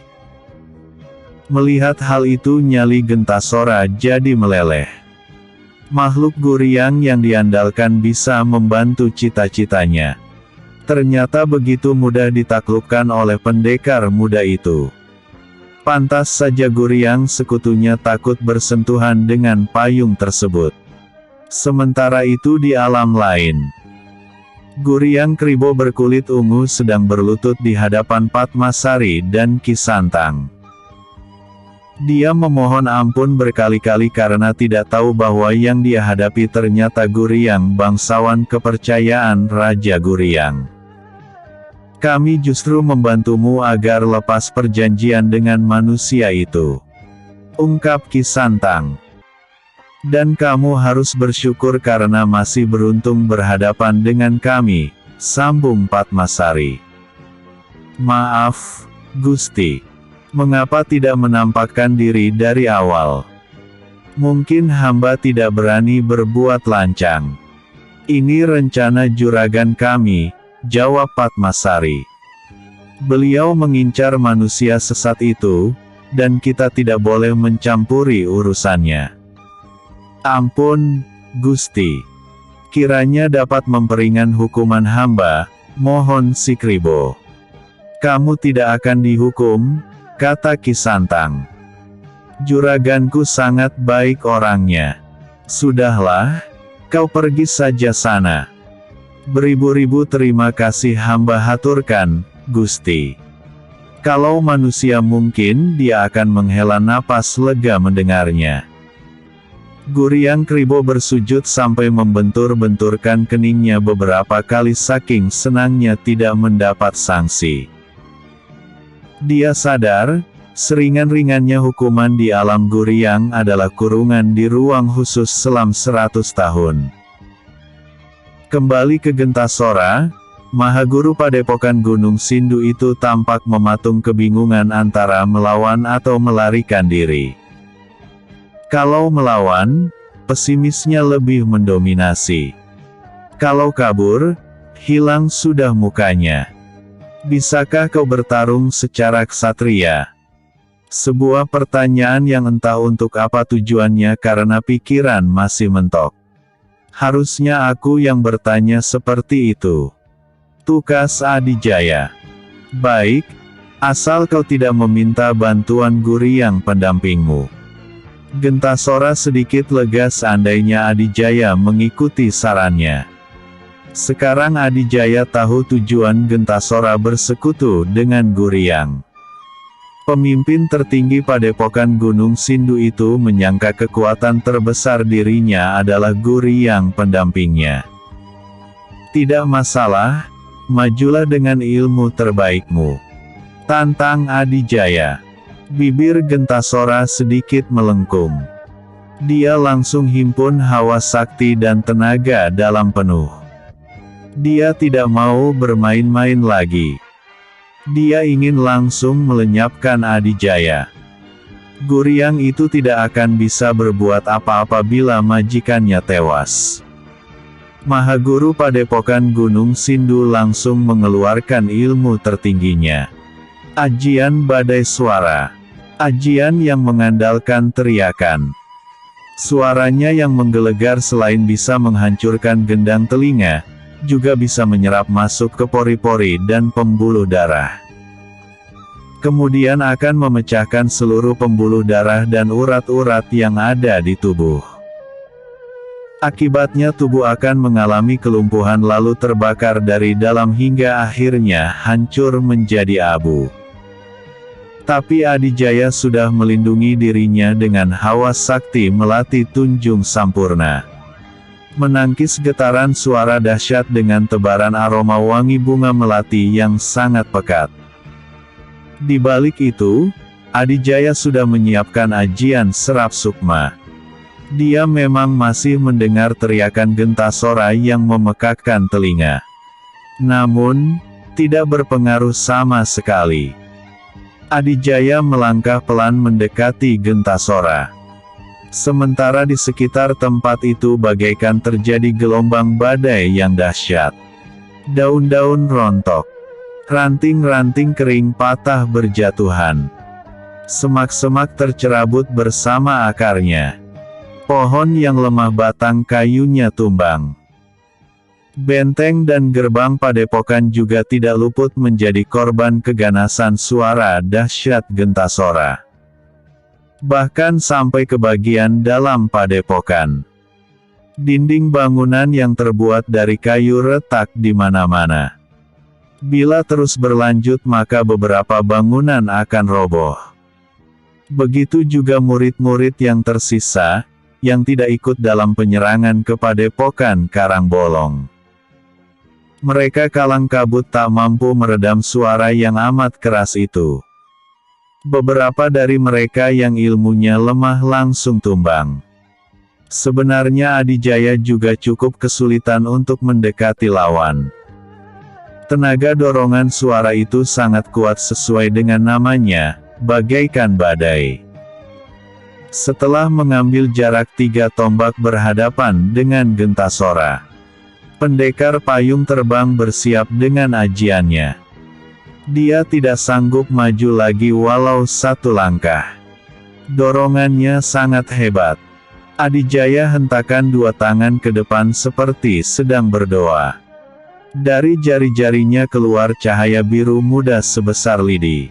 [SPEAKER 2] Melihat hal itu nyali Gentasora jadi meleleh. Makhluk Guryang yang diandalkan bisa membantu cita-citanya. Ternyata begitu mudah ditaklukkan oleh pendekar muda itu. Pantas saja Guryang sekutunya takut bersentuhan dengan payung tersebut. Sementara itu di alam lain, Guryang Kribo berkulit ungu sedang berlutut di hadapan Padmasari dan Ki Santang. Dia memohon ampun berkali-kali karena tidak tahu bahwa yang dia hadapi ternyata Guryang, bangsawan kepercayaan Raja Guryang. Kami justru membantumu agar lepas perjanjian dengan manusia itu, ungkap Ki Santang. Dan kamu harus bersyukur karena masih beruntung berhadapan dengan kami, sambung Padmasari. Maaf, Gusti. Mengapa tidak menampakkan diri dari awal? Mungkin hamba tidak berani berbuat lancang. Ini rencana juragan kami, jawab Padmasari. Beliau mengincar manusia sesat itu, dan kita tidak boleh mencampuri urusannya. Ampun, Gusti. Kiranya dapat memperingan hukuman hamba, mohon Si Kribo. Kamu tidak akan dihukum, kata Ki Santang. Juraganku sangat baik orangnya. Sudahlah, kau pergi saja sana. Beribu-ribu terima kasih hamba haturkan, Gusti. Kalau manusia mungkin dia akan menghela napas lega mendengarnya. Guryang Kribo bersujud sampai membentur-benturkan keningnya beberapa kali saking senangnya tidak mendapat sanksi. Dia sadar, seringan-ringannya hukuman di alam Guryang adalah kurungan di ruang khusus selam 100 tahun. Kembali ke Gentasora, Mahaguru Padepokan Gunung Sindu itu tampak mematung kebingungan antara melawan atau melarikan diri. Kalau melawan, pesimisnya lebih mendominasi. Kalau kabur, hilang sudah mukanya. Bisakah kau bertarung secara ksatria? Sebuah pertanyaan yang entah untuk apa tujuannya karena pikiran masih mentok. Harusnya aku yang bertanya seperti itu. Tukas Adijaya. Baik, asal kau tidak meminta bantuan Guryang pendampingmu. Gentasora sedikit lega seandainya Adijaya mengikuti sarannya. Sekarang Adijaya tahu tujuan Gentasora bersekutu dengan Guryang. Pemimpin tertinggi Padepokan Gunung Sindu itu menyangka kekuatan terbesar dirinya adalah Guryang pendampingnya. Tidak masalah, majulah dengan ilmu terbaikmu, tantang Adijaya. Bibir Gentasora sedikit melengkung. Dia langsung himpun hawa sakti dan tenaga dalam penuh. Dia tidak mau bermain-main lagi. Dia ingin langsung melenyapkan Adijaya. Guryang itu tidak akan bisa berbuat apa-apa bila majikannya tewas. Mahaguru Padepokan Gunung Sindu langsung mengeluarkan ilmu tertingginya. Ajian Badai Suara. Ajian yang mengandalkan teriakan. Suaranya yang menggelegar selain bisa menghancurkan gendang telinga, juga bisa menyerap masuk ke pori-pori dan pembuluh darah. Kemudian akan memecahkan seluruh pembuluh darah dan urat-urat yang ada di tubuh. Akibatnya tubuh akan mengalami kelumpuhan lalu terbakar dari dalam hingga akhirnya hancur menjadi abu. Tapi Adijaya sudah melindungi dirinya dengan hawa sakti melati tunjung sampurna. Menangkis getaran suara dahsyat dengan tebaran aroma wangi bunga melati yang sangat pekat. Di balik itu, Adijaya sudah menyiapkan ajian serap sukma. Dia memang masih mendengar teriakan Gentasora yang memekakkan telinga. Namun, tidak berpengaruh sama sekali. Adijaya melangkah pelan mendekati Gentasora. Sementara di sekitar tempat itu bagaikan terjadi gelombang badai yang dahsyat. Daun-daun rontok. Ranting-ranting kering patah berjatuhan. Semak-semak tercerabut bersama akarnya. Pohon yang lemah batang kayunya tumbang. Benteng dan gerbang padepokan juga tidak luput menjadi korban keganasan suara dahsyat Gentasora. Bahkan sampai ke bagian dalam padepokan. Dinding bangunan yang terbuat dari kayu retak di mana-mana. Bila terus berlanjut maka beberapa bangunan akan roboh. Begitu juga murid-murid yang tersisa, yang tidak ikut dalam penyerangan ke padepokan Karangbolong. Mereka kalang kabut tak mampu meredam suara yang amat keras itu. Beberapa dari mereka yang ilmunya lemah langsung tumbang. Sebenarnya Adijaya juga cukup kesulitan untuk mendekati lawan. Tenaga dorongan suara itu sangat kuat sesuai dengan namanya, bagaikan badai. Setelah mengambil jarak 3 tombak berhadapan dengan Gentasora, pendekar payung terbang bersiap dengan ajiannya. Dia tidak sanggup maju lagi walau 1 langkah. Dorongannya sangat hebat. Adijaya hentakkan 2 tangan ke depan seperti sedang berdoa. Dari jari-jarinya keluar cahaya biru muda sebesar lidi.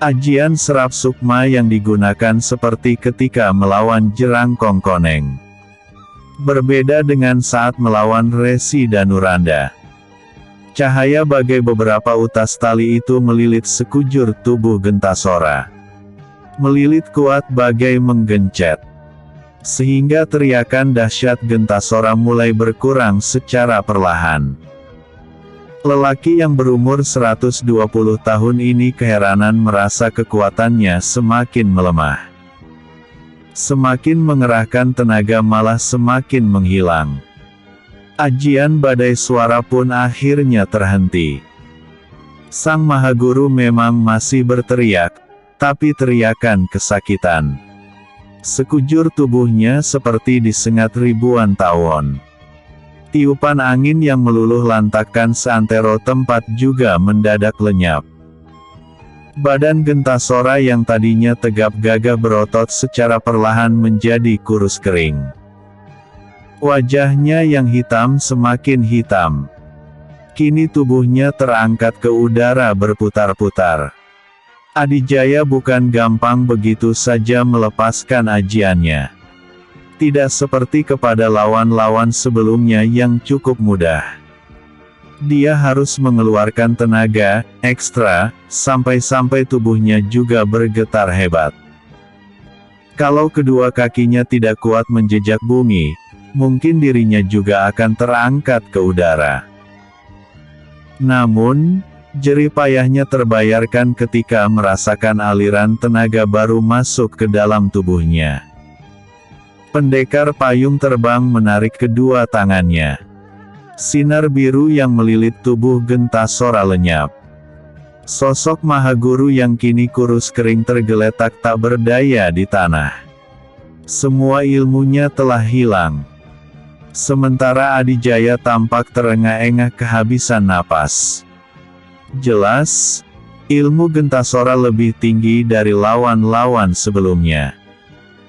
[SPEAKER 2] Ajian serap sukma yang digunakan seperti ketika melawan Jerangkong Koneng. Berbeda dengan saat melawan Resi Danuranda. Cahaya bagai beberapa utas tali itu melilit sekujur tubuh Gentasora. Melilit kuat bagai menggencet. Sehingga teriakan dahsyat Gentasora mulai berkurang secara perlahan. Lelaki yang berumur 120 tahun ini keheranan merasa kekuatannya semakin melemah. Semakin mengerahkan tenaga malah semakin menghilang. Ajian badai suara pun akhirnya terhenti. Sang Mahaguru memang masih berteriak, tapi teriakan kesakitan. Sekujur tubuhnya seperti disengat ribuan tawon. Tiupan angin yang meluluh lantakkan seantero tempat juga mendadak lenyap. Badan Gentasora yang tadinya tegap gagah berotot secara perlahan menjadi kurus kering. Wajahnya yang hitam semakin hitam. Kini tubuhnya terangkat ke udara berputar-putar. Adijaya bukan gampang begitu saja melepaskan ajiannya. Tidak seperti kepada lawan-lawan sebelumnya yang cukup mudah. Dia harus mengeluarkan tenaga ekstra, sampai-sampai tubuhnya juga bergetar hebat. Kalau kedua kakinya tidak kuat menjejak bumi, mungkin dirinya juga akan terangkat ke udara. Namun, jerih payahnya terbayarkan ketika merasakan aliran tenaga baru masuk ke dalam tubuhnya. Pendekar payung terbang menarik kedua tangannya. Sinar biru yang melilit tubuh Gentasora lenyap. Sosok Mahaguru yang kini kurus kering tergeletak tak berdaya di tanah. Semua ilmunya telah hilang. Sementara Adijaya tampak terengah-engah kehabisan napas. Jelas, ilmu Gentasora lebih tinggi dari lawan-lawan sebelumnya.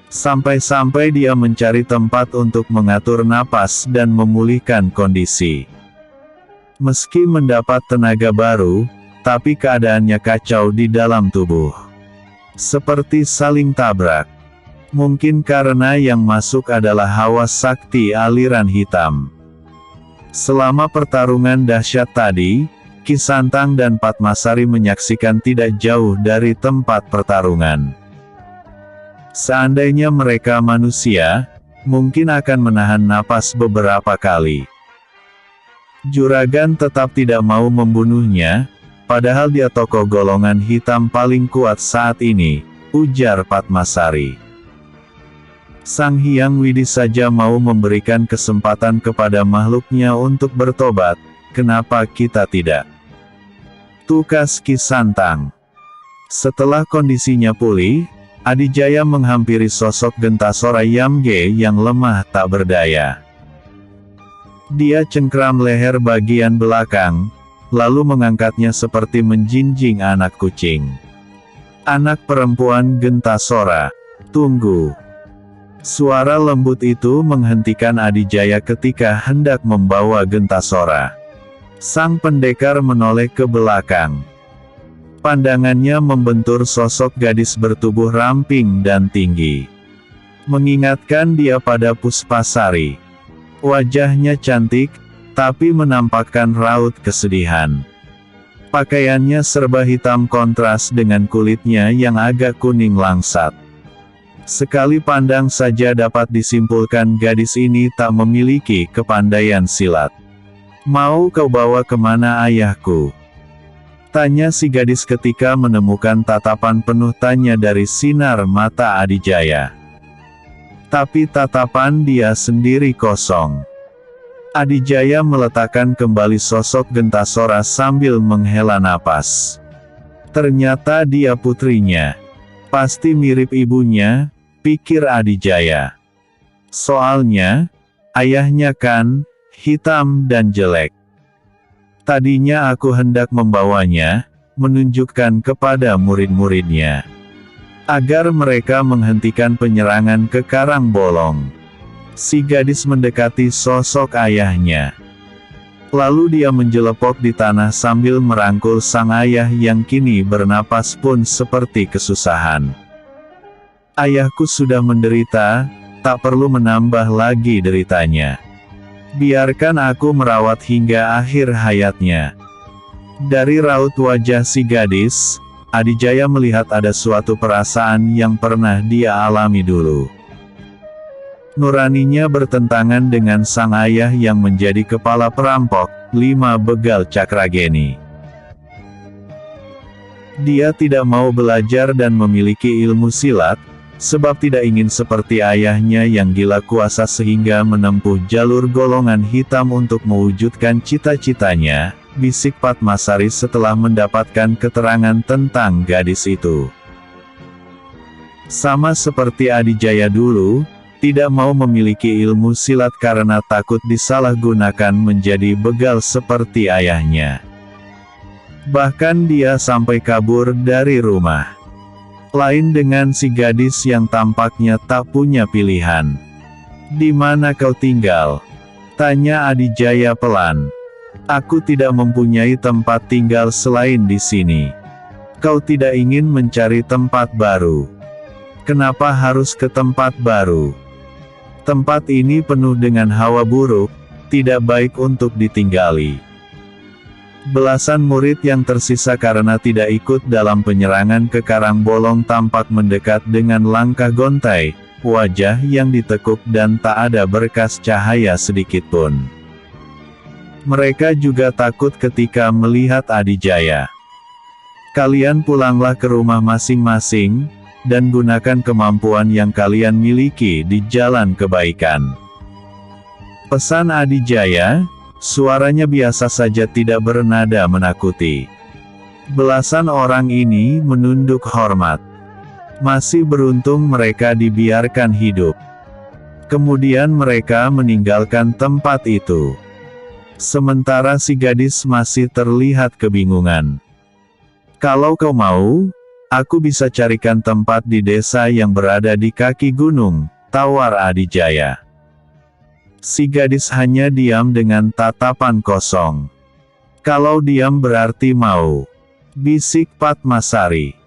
[SPEAKER 2] Sampai-sampai dia mencari tempat untuk mengatur napas dan memulihkan kondisi. Meski mendapat tenaga baru, tapi keadaannya kacau di dalam tubuh. Seperti saling tabrak. Mungkin karena yang masuk adalah hawa sakti aliran hitam. Selama pertarungan dahsyat tadi, Ki Santang dan Padmasari menyaksikan tidak jauh dari tempat pertarungan. Seandainya mereka manusia, mungkin akan menahan napas beberapa kali. Juragan tetap tidak mau membunuhnya, padahal dia tokoh golongan hitam paling kuat saat ini, ujar Padmasari. Sang Hyang Widi saja mau memberikan kesempatan kepada makhluknya untuk bertobat, kenapa kita tidak? Tukas Ki Santang. Setelah kondisinya pulih, Adijaya menghampiri sosok Gentasora Yamge yang lemah tak berdaya. Dia cengkram leher bagian belakang, lalu mengangkatnya seperti menjinjing anak kucing. Anak perempuan Gentasora, tunggu. Suara lembut itu menghentikan Adijaya ketika hendak membawa Gentasora. Sang pendekar menoleh ke belakang. Pandangannya membentur sosok gadis bertubuh ramping dan tinggi. Mengingatkan dia pada Puspasari. Wajahnya cantik, tapi menampakkan raut kesedihan. Pakaiannya serba hitam kontras dengan kulitnya yang agak kuning langsat. Sekali pandang saja dapat disimpulkan gadis ini tak memiliki kepandaian silat. "Mau kau bawa kemana ayahku?" tanya si gadis ketika menemukan tatapan penuh tanya dari sinar mata Adijaya. Tapi tatapan dia sendiri kosong. Adijaya meletakkan kembali sosok Gentasora sambil menghela napas. Ternyata dia putrinya. Pasti mirip ibunya, pikir Adijaya. Soalnya, ayahnya kan, hitam dan jelek. Tadinya aku hendak membawanya, menunjukkan kepada murid-muridnya. Agar mereka menghentikan penyerangan ke Karang Bolong. Si gadis mendekati sosok ayahnya. Lalu dia menjelepok di tanah sambil merangkul sang ayah yang kini bernapas pun seperti kesusahan. "Ayahku sudah menderita, tak perlu menambah lagi deritanya. Biarkan aku merawat hingga akhir hayatnya." Dari raut wajah si gadis, Adijaya melihat ada suatu perasaan yang pernah dia alami dulu. Nuraninya bertentangan dengan sang ayah yang menjadi kepala perampok, 5 begal Cakrageni. Dia tidak mau belajar dan memiliki ilmu silat, sebab tidak ingin seperti ayahnya yang gila kuasa sehingga menempuh jalur golongan hitam untuk mewujudkan cita-citanya, bisik Padmasari setelah mendapatkan keterangan tentang gadis itu. Sama seperti Adijaya dulu, tidak mau memiliki ilmu silat karena takut disalahgunakan menjadi begal seperti ayahnya. Bahkan dia sampai kabur dari rumah. Lain dengan si gadis yang tampaknya tak punya pilihan. "Di mana kau tinggal?" tanya Adijaya pelan. "Aku tidak mempunyai tempat tinggal selain di sini." "Kau tidak ingin mencari tempat baru? Kenapa harus ke tempat baru? Tempat ini penuh dengan hawa buruk, tidak baik untuk ditinggali." Belasan murid yang tersisa karena tidak ikut dalam penyerangan ke Karang Bolong tampak mendekat dengan langkah gontai, wajah yang ditekuk dan tak ada berkas cahaya sedikitpun. Mereka juga takut ketika melihat Adijaya. "Kalian pulanglah ke rumah masing-masing, dan gunakan kemampuan yang kalian miliki di jalan kebaikan," pesan Adijaya. Suaranya biasa saja tidak bernada menakuti. Belasan orang ini menunduk hormat. Masih beruntung mereka dibiarkan hidup. Kemudian mereka meninggalkan tempat itu. Sementara si gadis masih terlihat kebingungan. "Kalau kau mau, aku bisa carikan tempat di desa yang berada di kaki gunung," tawar Adijaya. Si gadis hanya diam dengan tatapan kosong. "Kalau diam berarti mau," bisik Padmasari.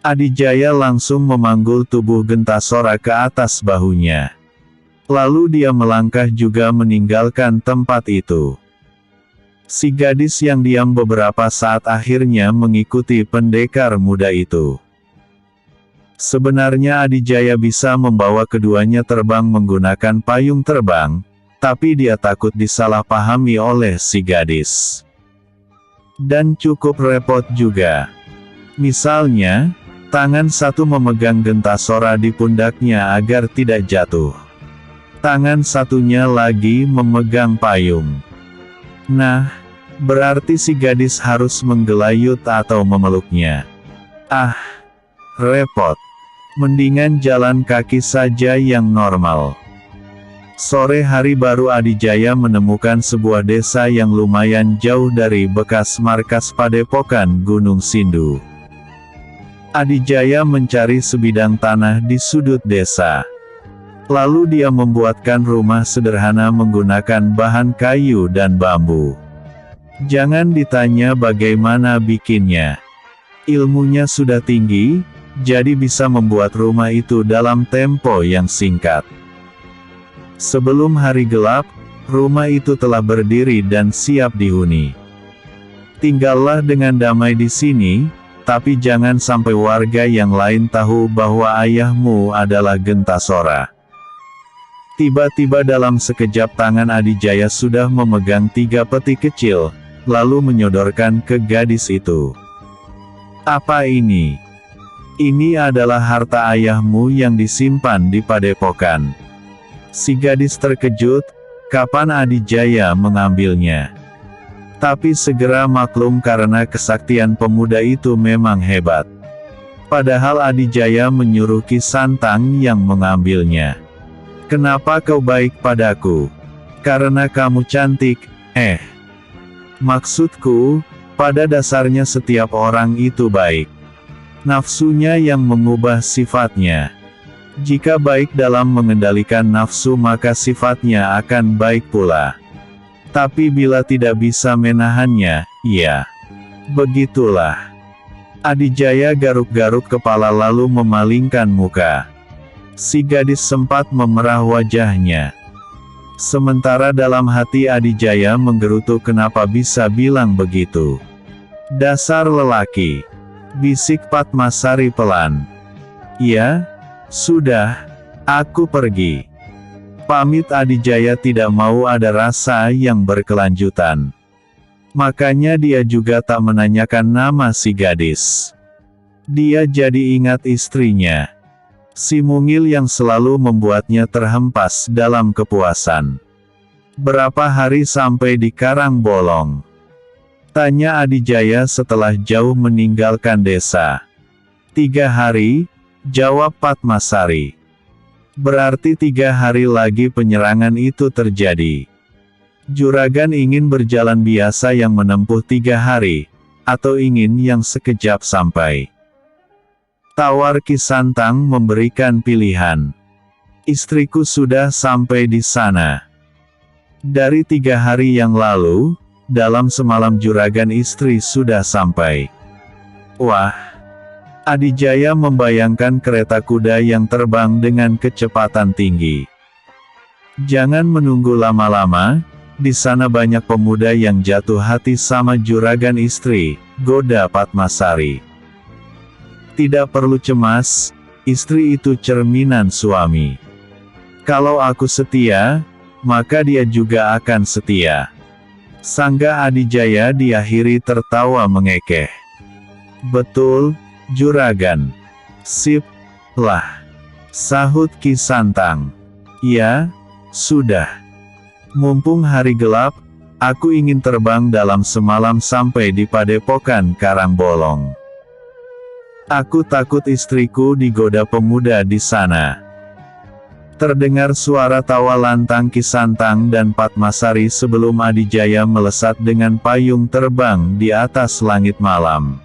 [SPEAKER 2] Adijaya langsung memanggul tubuh Gentasora ke atas bahunya. Lalu dia melangkah juga meninggalkan tempat itu. Si gadis yang diam beberapa saat akhirnya mengikuti pendekar muda itu. Sebenarnya Adijaya bisa membawa keduanya terbang menggunakan payung terbang, tapi dia takut disalahpahami oleh si gadis. Dan cukup repot juga. Misalnya, tangan satu memegang Gentasora di pundaknya agar tidak jatuh. Tangan satunya lagi memegang payung. Nah, berarti si gadis harus menggelayut atau memeluknya. Ah, repot. Mendingan jalan kaki saja yang normal. Sore hari baru Adijaya menemukan sebuah desa yang lumayan jauh dari bekas markas padepokan Gunung Sindu. Adijaya mencari sebidang tanah di sudut desa. Lalu dia membuatkan rumah sederhana menggunakan bahan kayu dan bambu. Jangan ditanya bagaimana bikinnya. Ilmunya sudah tinggi, jadi bisa membuat rumah itu dalam tempo yang singkat. Sebelum hari gelap, rumah itu telah berdiri dan siap dihuni. Tinggallah dengan damai di sini, tapi jangan sampai warga yang lain tahu bahwa ayahmu adalah Gentasora. Tiba-tiba dalam sekejap tangan Adijaya sudah memegang 3 peti kecil, lalu menyodorkan ke gadis itu. Apa ini? Ini adalah harta ayahmu yang disimpan di padepokan. Si gadis terkejut, kapan Adijaya mengambilnya? Tapi segera maklum karena kesaktian pemuda itu memang hebat. Padahal Adijaya menyuruh Ki Santang yang mengambilnya. Kenapa kau baik padaku? Karena kamu cantik, Maksudku, pada dasarnya setiap orang itu baik. Nafsunya yang mengubah sifatnya. Jika baik dalam mengendalikan nafsu maka sifatnya akan baik pula. Tapi bila tidak bisa menahannya, ya, begitulah. Adijaya garuk-garuk kepala lalu memalingkan muka. Si gadis sempat memerah wajahnya. Sementara dalam hati Adijaya menggerutu kenapa bisa bilang begitu. Dasar lelaki, bisik Padmasari pelan. Ya, sudah, aku pergi. Pamit. Adijaya tidak mau ada rasa yang berkelanjutan. Makanya dia juga tak menanyakan nama si gadis. Dia jadi ingat istrinya. Si mungil yang selalu membuatnya terhempas dalam kepuasan. Berapa hari sampai di Karangbolong? Tanya Adijaya setelah jauh meninggalkan desa. 3 hari, jawab Padmasari. Berarti 3 hari lagi penyerangan itu terjadi. Juragan ingin berjalan biasa yang menempuh 3 hari, atau ingin yang sekejap sampai? Tawar Ki Santang memberikan pilihan. Istriku sudah sampai di sana. Dari 3 hari yang lalu, dalam semalam juragan istri sudah sampai. Wah! Adijaya membayangkan kereta kuda yang terbang dengan kecepatan tinggi. Jangan menunggu lama-lama, di sana banyak pemuda yang jatuh hati sama juragan istri, goda Padmasari. Tidak perlu cemas, istri itu cerminan suami. Kalau aku setia, maka dia juga akan setia. Sanggah Adijaya diakhiri tertawa mengekeh. Betul, juragan. Sip, lah. Sahut Ki Santang. Ya, sudah. Mumpung hari gelap, aku ingin terbang dalam semalam sampai di padepokan Karangbolong. Aku takut istriku digoda pemuda di sana. Terdengar suara tawa lantang Ki Santang dan Padmasari sebelum Adijaya melesat dengan payung terbang di atas langit malam.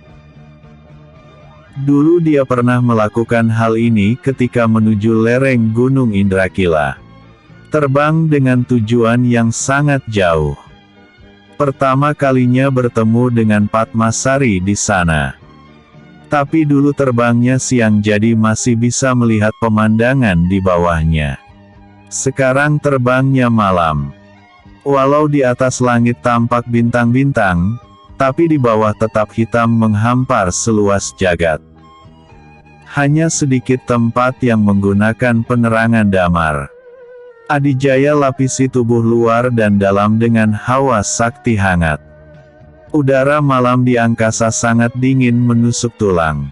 [SPEAKER 2] Dulu dia pernah melakukan hal ini ketika menuju lereng Gunung Indrakila. Terbang dengan tujuan yang sangat jauh. Pertama kalinya bertemu dengan Padmasari di sana. Tapi dulu terbangnya siang jadi masih bisa melihat pemandangan di bawahnya. Sekarang terbangnya malam. Walau di atas langit tampak bintang-bintang, tapi di bawah tetap hitam menghampar seluas jagat. Hanya sedikit tempat yang menggunakan penerangan damar. Adijaya lapisi tubuh luar dan dalam dengan hawa sakti hangat. Udara malam di angkasa sangat dingin menusuk tulang.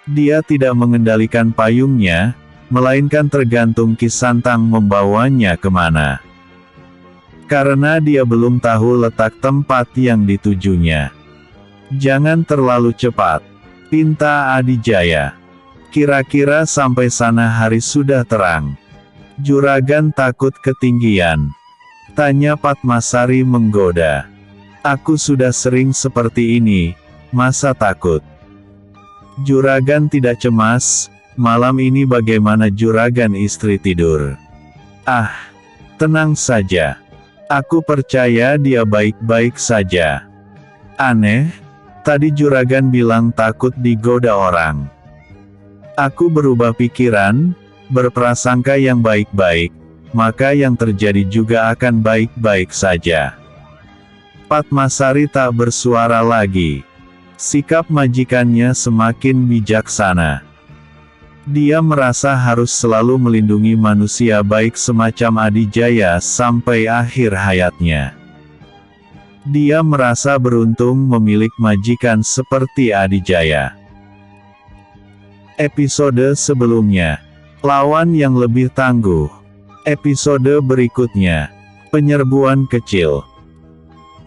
[SPEAKER 2] Dia tidak mengendalikan payungnya, melainkan tergantung Ki Santang membawanya kemana. Karena dia belum tahu letak tempat yang ditujunya. Jangan terlalu cepat, pinta Adijaya. Kira-kira sampai sana hari sudah terang. Juragan takut ketinggian? Tanya Padmasari menggoda. Aku sudah sering seperti ini, masa takut? Juragan tidak cemas, malam ini bagaimana juragan istri tidur? Ah, tenang saja. Aku percaya dia baik-baik saja. Aneh, tadi juragan bilang takut digoda orang. Aku berubah pikiran, berprasangka yang baik-baik, maka yang terjadi juga akan baik-baik saja. Padmasari tak bersuara lagi. Sikap majikannya semakin bijaksana. Dia merasa harus selalu melindungi manusia baik semacam Adijaya sampai akhir hayatnya. Dia merasa beruntung memiliki majikan seperti Adijaya. Episode sebelumnya, lawan yang lebih tangguh. Episode berikutnya, penyerbuan kecil.